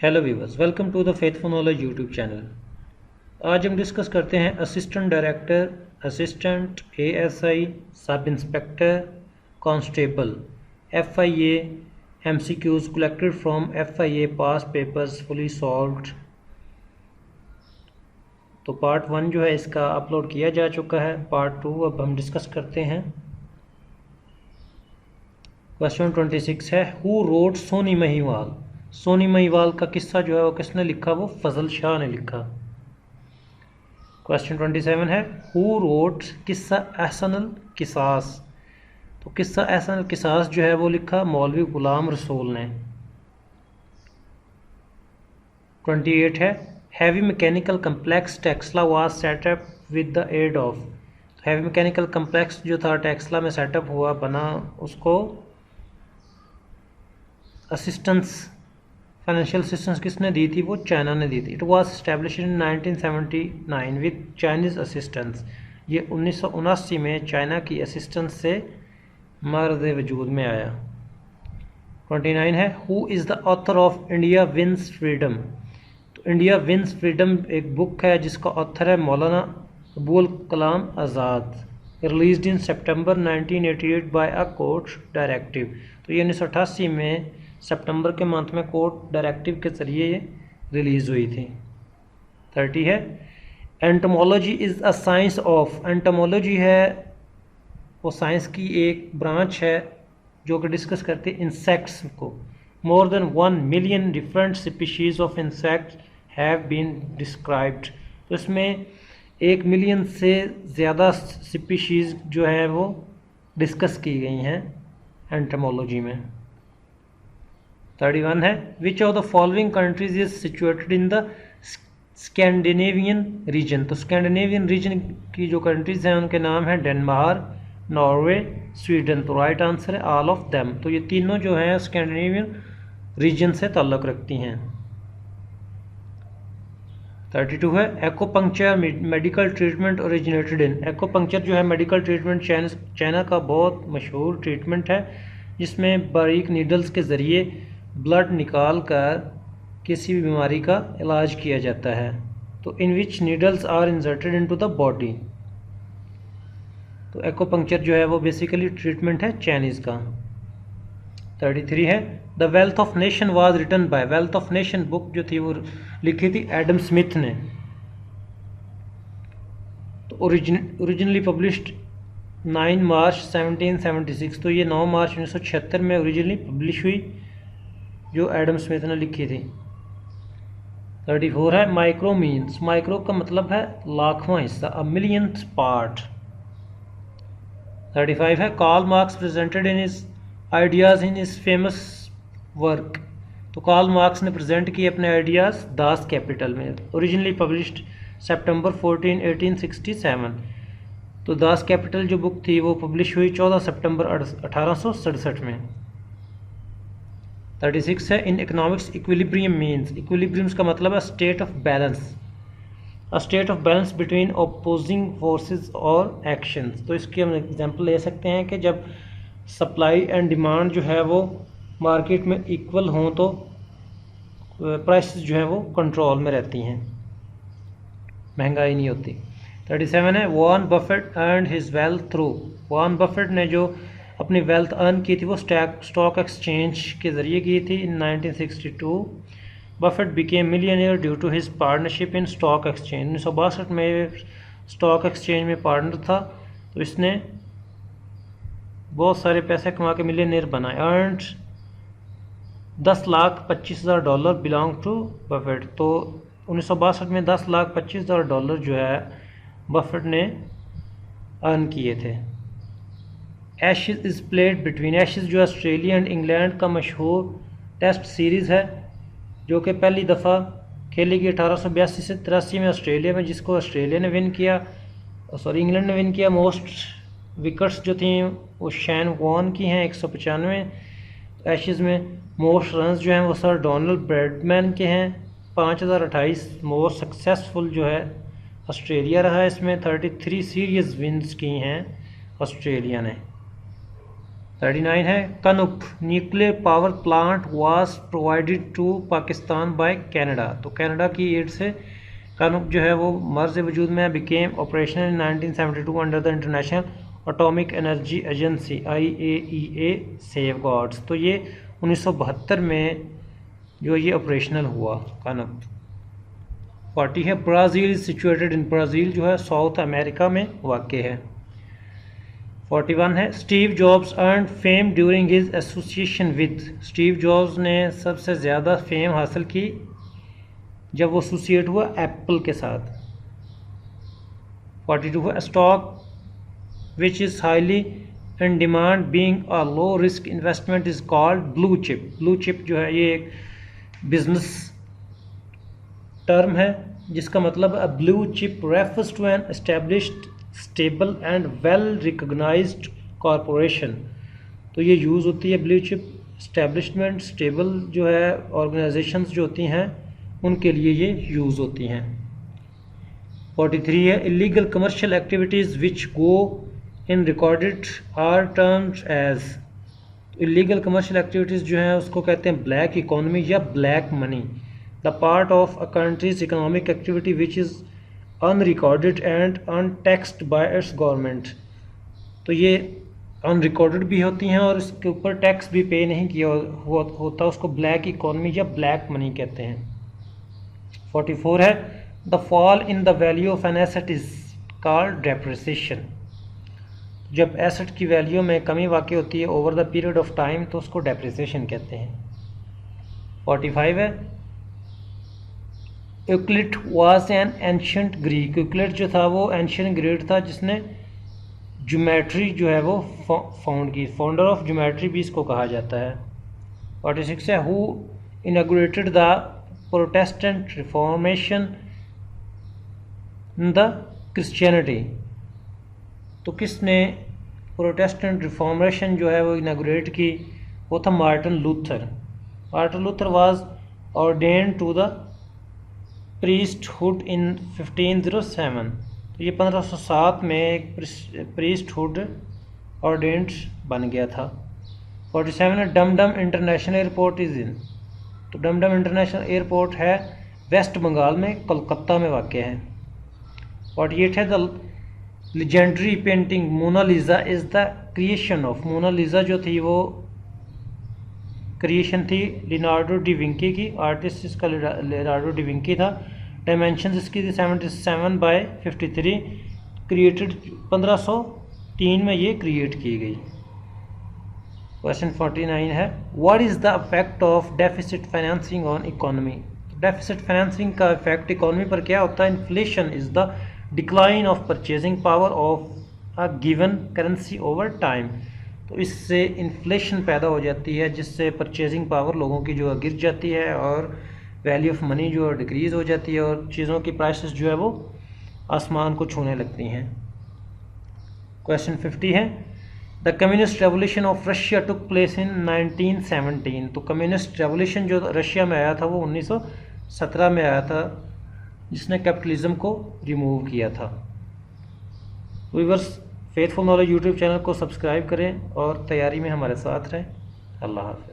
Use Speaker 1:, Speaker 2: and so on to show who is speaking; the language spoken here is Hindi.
Speaker 1: Hello viewers, welcome to the faithful knowledge YouTube channel. आज हम डिस्कस करते हैं assistant director, assistant ASI, sub inspector, constable, FIA, MCQs collected from FIA past papers fully solved. तो पार्ट 1 जो है इसका अपलोड किया जा चुका है। पार्ट 2 अब हम डिस्कस करते हैं। क्वेश्चन 26 है, हु रोड सोनी महिवाल। सोनी महिवाल का किस्सा जो है वो किसने लिखा? वो फजल शाह ने लिखा। क्वेश्चन 27 है, हु रोड किस्सा एहसनुल किसास। तो किस्सा एहसनुल किसास जो है वो लिखा मौलवी गुलाम रसूल ने। 28 है, heavy mechanical complex Taxila was set up with the aid of. Heavy mechanical complex जो था टेक्सला में सेटअप हुआ, बना, उसको असिस्टेंस, फाइनेंशियल असिस्टेंस किसने दी थी? वो चाइना ने दी थी। It was established in 1979 with Chinese assistance. ये 1979 में चाइना की असिस्टेंस से मर्द वजूद में आया। 29 है, who is the author of India wins freedom. तो इंडिया विंस फ्रीडम एक बुक है जिसका ऑथर है मौलाना अबुल कलाम आज़ाद। रिलीज्ड इन सितंबर 1988 बाय अ कोर्ट डायरेक्टिव। तो ये 1988 में सितंबर के मंथ में कोर्ट डायरेक्टिव के ज़रिए रिलीज़ हुई थी। 30 है, entomology is a science of. Entomology है वो साइंस की एक ब्रांच है जो कि डिस्कस करती है इंसेक्ट्स को। More than 1 million different species of insects have been described. तो इसमें 1 मिलियन से ज़्यादा स्पीशीज़ जो हैं वो डिस्कस की गई हैं एंटोमोलॉजी में। 31 है, which of the following countries is situated in the Scandinavian region. तो स्कैंडिनेवियन रीजन की जो कंट्रीज हैं उनके नाम हैं डेनमार्क, नॉर्वे, स्वीडन। तो राइट आंसर है ऑल ऑफ देम। तो ये तीनों जो हैं स्कैंडिनेवियन रीजन से ताल्लुक़ रखती हैं। 32 है, acupuncture medical treatment originated in. Acupuncture जो है मेडिकल ट्रीटमेंट चाइना का बहुत मशहूर ट्रीटमेंट है जिसमें बारीक नीडल्स के ज़रिए ब्लड निकाल कर किसी भी बीमारी का इलाज किया जाता है। तो in which needles are inserted into the body. तो एक्यूपंक्चर जो है वो बेसिकली ट्रीटमेंट है चाइनीज़ का। 33 है, the wealth of nation was written by. Wealth of nation book जो थी वो लिखी थी एडम स्मिथ ने। तो ओरिजिनली पब्लिश्ड 9 मार्च 1776। तो ये 9 मार्च 1976 में ओरिजिनली पब्लिश हुई जो एडम स्मिथ ने लिखी थी। 34 है, माइक्रो मीन्स। माइक्रो का मतलब है लाखवां हिस्सा, अ मिलियंथ पार्ट। 35 है, Karl Marx presented in his ideas in his famous work. तो कार्ल मार्क्स ने प्रेजेंट किए अपने आइडियाज़ दास कैपिटल में। ओरिजिनली पब्लिश्ड सितंबर 14, 1867। तो दास कैपिटल जो बुक थी वो पब्लिश हुई 14 सितंबर 1867 में। 36 है, in economics equilibrium means. Equilibriums का मतलब है state of balance, a state of balance between opposing forces और एक्शंस। तो इसकी हम एग्जांपल ले सकते हैं कि जब सप्लाई एंड डिमांड जो है वो मार्केट में इक्वल हों तो प्राइसेस जो है वो कंट्रोल में रहती हैं, महंगाई नहीं होती। 37 है, Warren Buffett earned his wealth through. Warren Buffett ने जो अपनी वेल्थ अर्न की थी वो स्टॉक एक्सचेंज के ज़रिए की थी। In 1962 Buffett became millionaire due to his partnership in stock exchange. 1962 में स्टॉक एक्सचेंज में पार्टनर था तो इसने बहुत सारे पैसे कमा के मिलियनियर बनाए। Earned $10,25,000 belong to Buffett. तो 1962 में $10,25,000 जो है बफेट ने अर्न किए थे। Ashes is played between. Ashes जो ऑस्ट्रेलिया एंड इंग्लैंड का मशहूर टेस्ट सीरीज़ है जो कि पहली दफ़ा खेली गई 1882 से 83 में ऑस्ट्रेलिया में, जिसको ऑस्ट्रेलिया ने विन किया, इंग्लैंड ने विन किया। मोस्ट विकेट्स जो थी वो शैन वॉर्न की हैं 195। एशेज़ में मोस्ट रन्स जो हैं वो सर डोनाल्ड ब्रैडमैन के हैं 5028। मोस्ट सक्सेसफुल जो है ऑस्ट्रेलिया रहा है, इसमें 33 सीरीज़ विन्स की हैं ऑस्ट्रेलिया ने। 39 है Kanupp nuclear power plant was provided to Pakistan by Canada. तो कनाडा की एड से कनुप जो है वो मर्ज वजूद में became operational in 1972 under the International Atomic Energy Agency IAEA safeguards. तो ये 1972 में जो ये ऑपरेशनल हुआ कनुप। 40 है Brazil is situated in Brazil जो है साउथ अमेरिका में वाक़ है। 41 है Steve jobs earn fame during his association with. Steve jobs ने सबसे ज़्यादा फेम हासिल की जब वो एसोसिएट हुआ एप्पल के साथ। 42 है stock which is highly in demand being a low risk investment is called blue chip. Blue chip जो है ये एक बिजनेस टर्म है जिसका मतलब a blue chip refers to an established stable and well recognised corporation. तो ये यूज़ होती है ब्लू चिप एस्टेब्लिशमेंट स्टेबल जो है ऑर्गेनाइजेशंस जो होती हैं उनके लिए ये यूज़ होती हैं। 43 है illegal commercial activities which go in recorded are terms as. Illegal commercial activities जो हैं उसको कहते हैं ब्लैक इकोनॉमी या black money. The part of a country's economic activity which is unrecorded and untaxed by its government. तो ये अनरिकॉर्डेड भी होती हैं और इसके ऊपर टैक्स भी पे नहीं किया होता, उसको ब्लैक इकोनॉमी या ब्लैक मनी कहते हैं। 44 है the fall in the value of an asset is called depreciation. जब एसेट की वैल्यू में कमी वाक़ई होती है over the period of time तो उसको डेप्रिसिएशन कहते हैं। 45 है Euclid was an ancient Greek. Euclid जो था वो एंशियंट ग्रीक था जिसने ज्योमेट्री जो है वो फाउंड की। फाउंडर ऑफ ज्योमेट्री भी इसको कहा जाता है। 46 है who inaugurated the Protestant reformation the Christianity. तो किसने प्रोटेस्टेंट रिफॉर्मेशन जो है वो इनॉग्रेट की, वो था Martin Luther. Martin Luther was ordained to the priesthood in 1507। तो ये 1507 में एक प्रीस्टहुड ऑर्डेंट बन गया था। 47 है dumdum international airport is in. तो डमडम इंटरनेशनल एयरपोर्ट है वेस्ट बंगाल में कोलकाता में वाक़ है। 48 है the legendary painting Mona Lisa is the creation of. Mona Lisa जो थी वो क्रिएशन थी लियोनार्डो डी विंकी की। आर्टिस्ट इसका लियोनार्डो डी विंकी था। डायमेंशन इसकी थी 77/53। क्रिएटेड 1503 में ये क्रिएट की गई। क्वेश्चन 49 है what is the effect of deficit financing on economy. Deficit financing का इफेक्ट इकोनॉमी पर क्या होता है। Inflation is the decline of purchasing power of a given currency over time. तो इससे इन्फ्लेशन पैदा हो जाती है जिससे परचेजिंग पावर लोगों की जो है गिर जाती है और वैल्यू ऑफ मनी जो है डिक्रीज़ हो जाती है और चीज़ों की प्राइसेस जो है वो आसमान को छूने लगती हैं। क्वेश्चन 50 है the communist revolution of Russia took place in 1917। तो कम्युनिस्ट रेवोल्यूशन जो रशिया में आया था वो 1917 में आया था जिसने कैपिटलिज्म को रिमूव किया था। Viewers faithful knowledge YouTube channel को सब्सक्राइब करें और तैयारी में हमारे साथ रहें। अल्लाह हाफ़िज़।